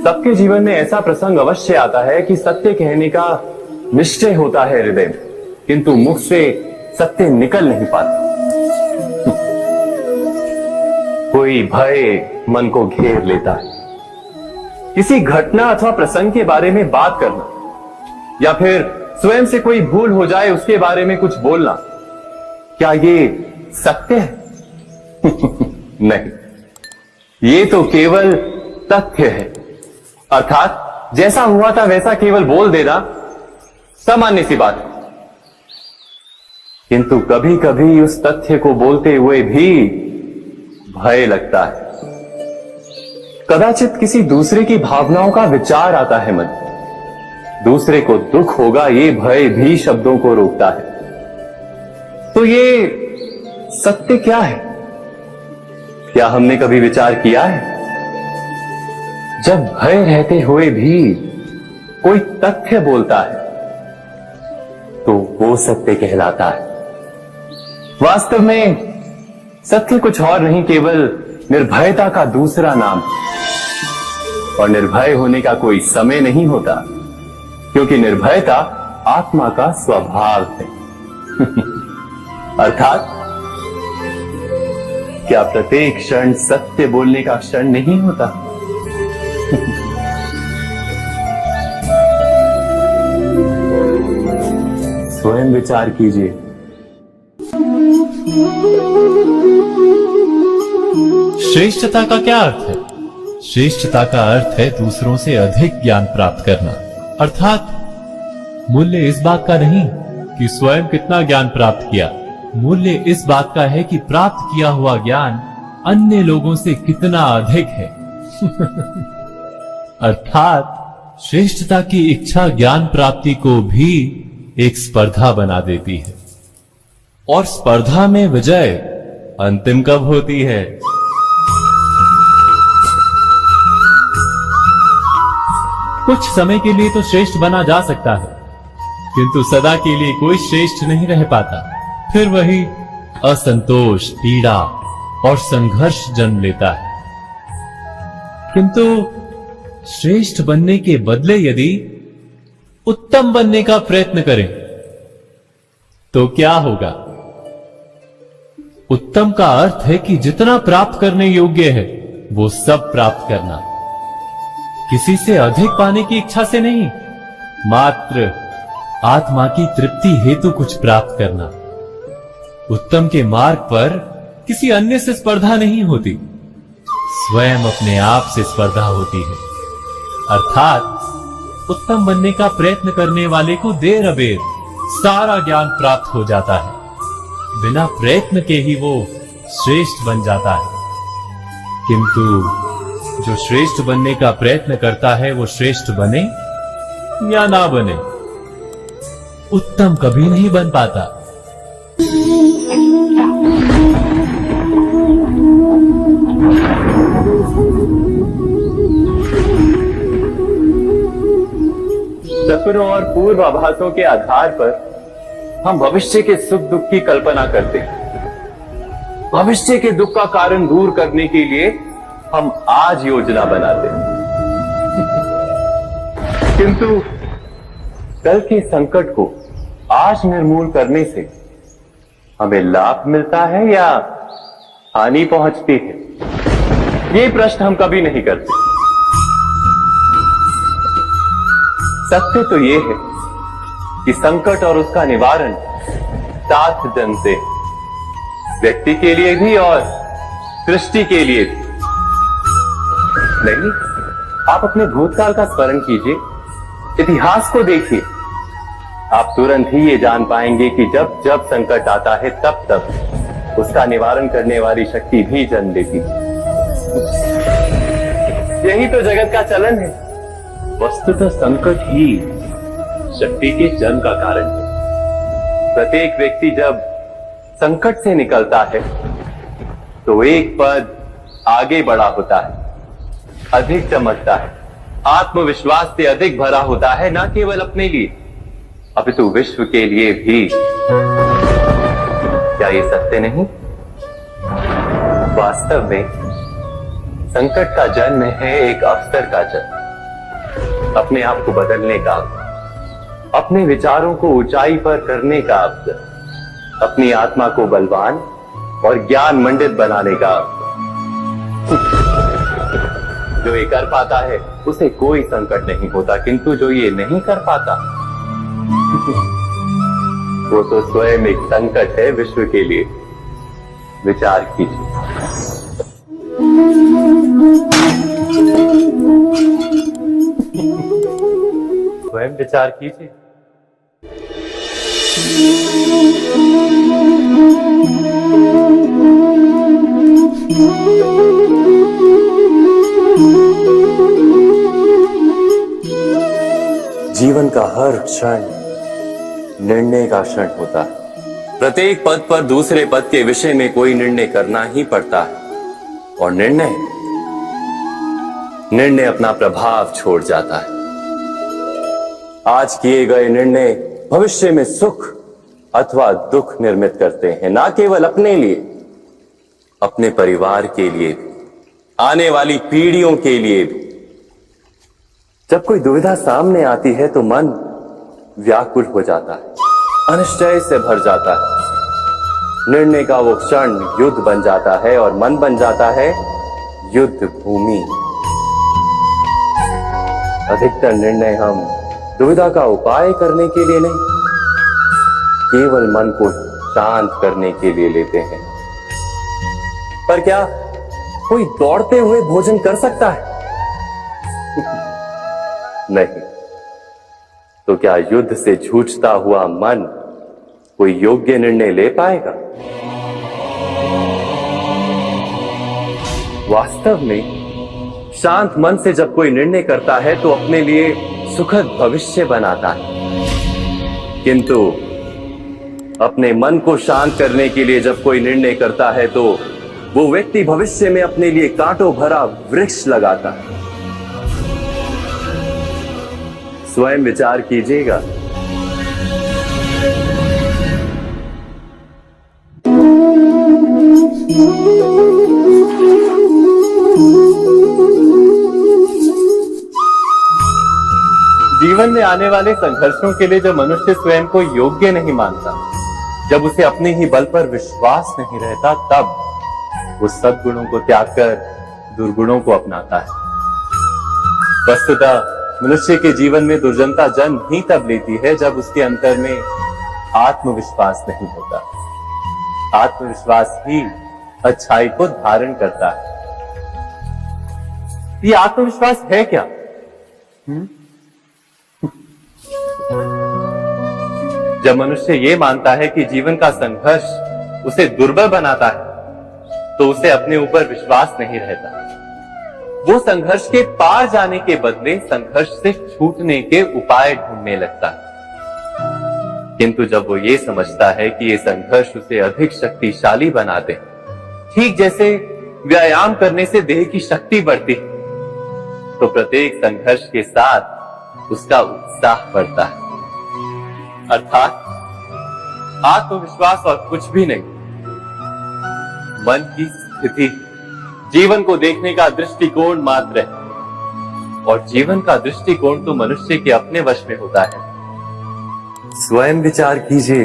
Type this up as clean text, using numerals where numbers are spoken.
सबके जीवन में ऐसा प्रसंग अवश्य आता है कि सत्य कहने का निश्चय होता है हृदय में, किंतु मुख से सत्य निकल नहीं पाता। कोई भय मन को घेर लेता है। किसी घटना अथवा प्रसंग के बारे में बात करना या फिर स्वयं से कोई भूल हो जाए उसके बारे में कुछ बोलना, क्या ये सत्य है? नहीं, ये तो केवल तथ्य है। अर्थात जैसा हुआ था वैसा केवल बोल देना सामान्य सी बात है। किंतु कभी कभी उस तथ्य को बोलते हुए भी भय लगता है। कदाचित किसी दूसरे की भावनाओं का विचार आता है मन, दूसरे को दुख होगा ये भय भी शब्दों को रोकता है। तो ये सत्य क्या है? क्या हमने कभी विचार किया है? जब भय रहते हुए भी कोई तथ्य बोलता है तो वो सत्य कहलाता है। वास्तव में सत्य कुछ और नहीं, केवल निर्भयता का दूसरा नाम है। और निर्भय होने का कोई समय नहीं होता, क्योंकि निर्भयता आत्मा का स्वभाव है। अर्थात क्या प्रत्येक क्षण सत्य बोलने का क्षण नहीं होता? स्वयं विचार कीजिए। श्रेष्ठता का क्या अर्थ है? श्रेष्ठता का अर्थ है दूसरों से अधिक ज्ञान प्राप्त करना। अर्थात मूल्य इस बात का नहीं कि स्वयं कितना ज्ञान प्राप्त किया, मूल्य इस बात का है कि प्राप्त किया हुआ ज्ञान अन्य लोगों से कितना अधिक है। अर्थात श्रेष्ठता की इच्छा ज्ञान प्राप्ति को भी एक स्पर्धा बना देती है। और स्पर्धा में विजय अंतिम कब होती है? कुछ समय के लिए तो श्रेष्ठ बना जा सकता है, किंतु सदा के लिए कोई श्रेष्ठ नहीं रह पाता। फिर वही असंतोष, पीड़ा और संघर्ष जन्म लेता है। किंतु श्रेष्ठ बनने के बदले यदि उत्तम बनने का प्रयत्न करें तो क्या होगा? उत्तम का अर्थ है कि जितना प्राप्त करने योग्य है वो सब प्राप्त करना, किसी से अधिक पाने की इच्छा से नहीं, मात्र आत्मा की तृप्ति हेतु कुछ प्राप्त करना। उत्तम के मार्ग पर किसी अन्य से स्पर्धा नहीं होती, स्वयं अपने आप से स्पर्धा होती है। अर्थात उत्तम बनने का प्रयत्न करने वाले को देर अबेर सारा ज्ञान प्राप्त हो जाता है, बिना प्रयत्न के ही वो श्रेष्ठ बन जाता है। किंतु जो श्रेष्ठ बनने का प्रयत्न करता है वो श्रेष्ठ बने या ना बने, उत्तम कभी नहीं बन पाता। सपनों और पूर्वाभासों के आधार पर हम भविष्य के सुख दुख की कल्पना करते हैं। भविष्य के दुख का कारण दूर करने के लिए हम आज योजना बनाते हैं। किंतु कल के संकट को आज निर्मूल करने से हमें लाभ मिलता है या हानि पहुंचती है? ये प्रश्न हम कभी नहीं करते। सत्य तो ये है कि संकट और उसका निवारण साथ जनते हैं, व्यक्ति के लिए भी और सृष्टि के लिए भी। नहीं, आप अपने भूतकाल का स्मरण कीजिए, इतिहास को देखिए, आप तुरंत ही ये जान पाएंगे कि जब जब संकट आता है तब तब उसका निवारण करने वाली शक्ति भी जन्म लेती है। यही तो जगत का चलन है। वस्तुतः संकट ही शक्ति के जन्म का कारण है। प्रत्येक व्यक्ति जब संकट से निकलता है तो एक पद आगे बढ़ा होता है, अधिक चमकता है, आत्मविश्वास से अधिक भरा होता है, न केवल अपने लिए अपितु विश्व के लिए भी। क्या ये सत्य नहीं? वास्तव में संकट का जन्म है एक अवसर का जन्म। अपने आप को बदलने का अवसर, अपने विचारों को ऊंचाई पर करने का अवसर, अपनी आत्मा को बलवान और ज्ञान मंडित बनाने का अवसर। जो ये कर पाता है उसे कोई संकट नहीं होता, किंतु जो ये नहीं कर पाता वो तो स्वयं एक संकट है विश्व के लिए। विचार कीजिए। स्वयं विचार कीजिए। जीवन का हर क्षण निर्णय का क्षण होता है। प्रत्येक पद पर दूसरे पद के विषय में कोई निर्णय करना ही पड़ता है, और निर्णय अपना प्रभाव छोड़ जाता है। आज किए गए निर्णय भविष्य में सुख अथवा दुख निर्मित करते हैं, ना केवल अपने लिए, अपने परिवार के लिए भी, आने वाली पीढ़ियों के लिए भी। जब कोई दुविधा सामने आती है तो मन व्याकुल हो जाता है, अनिश्चय से भर जाता है। निर्णय का वो क्षण युद्ध बन जाता है और मन बन जाता है युद्ध भूमि। अधिकतर निर्णय हम दुविधा का उपाय करने के लिए नहीं, केवल मन को शांत करने के लिए लेते हैं। पर क्या कोई दौड़ते हुए भोजन कर सकता है? नहीं। तो क्या युद्ध से जूझता हुआ मन कोई योग्य निर्णय ले पाएगा? वास्तव में शांत मन से जब कोई निर्णय करता है तो अपने लिए सुखद भविष्य बनाता है। किंतु अपने मन को शांत करने के लिए जब कोई निर्णय करता है तो वो व्यक्ति भविष्य में अपने लिए कांटों भरा वृक्ष लगाता है। स्वयं विचार कीजिएगा। जीवन में आने वाले संघर्षों के लिए जब मनुष्य स्वयं को योग्य नहीं मानता, जब उसे अपने ही बल पर विश्वास नहीं रहता, तब वो सद्गुणों को त्याग कर दुर्गुणों को अपनाता है। वस्तुतः मनुष्य के जीवन में दुर्जनता जन्म ही तब लेती है जब उसके अंतर में आत्मविश्वास नहीं होता। आत्मविश्वास ही अच्छाई को धारण करता है। ये आत्मविश्वास है क्या? जब मनुष्य ये मानता है कि जीवन का संघर्ष उसे दुर्बल बनाता है, तो उसे अपने ऊपर विश्वास नहीं रहता। वो संघर्ष के पार जाने के बदले संघर्ष से छूटने के उपाय ढूंढने लगता है। किंतु जब वो ये समझता है कि ये संघर्ष उसे अधिक शक्तिशाली बनाते, ठीक जैसे व्यायाम करने से देह की शक्ति बढ़ती है, तो प्रत्येक संघर्ष के साथ उसका उत्साह बढ़ता है। अर्थात आत्मविश्वास और कुछ भी नहीं, मन की स्थिति, जीवन को देखने का दृष्टिकोण मात्र है। और जीवन का दृष्टिकोण तो मनुष्य के अपने वश में होता है। स्वयं विचार कीजिए।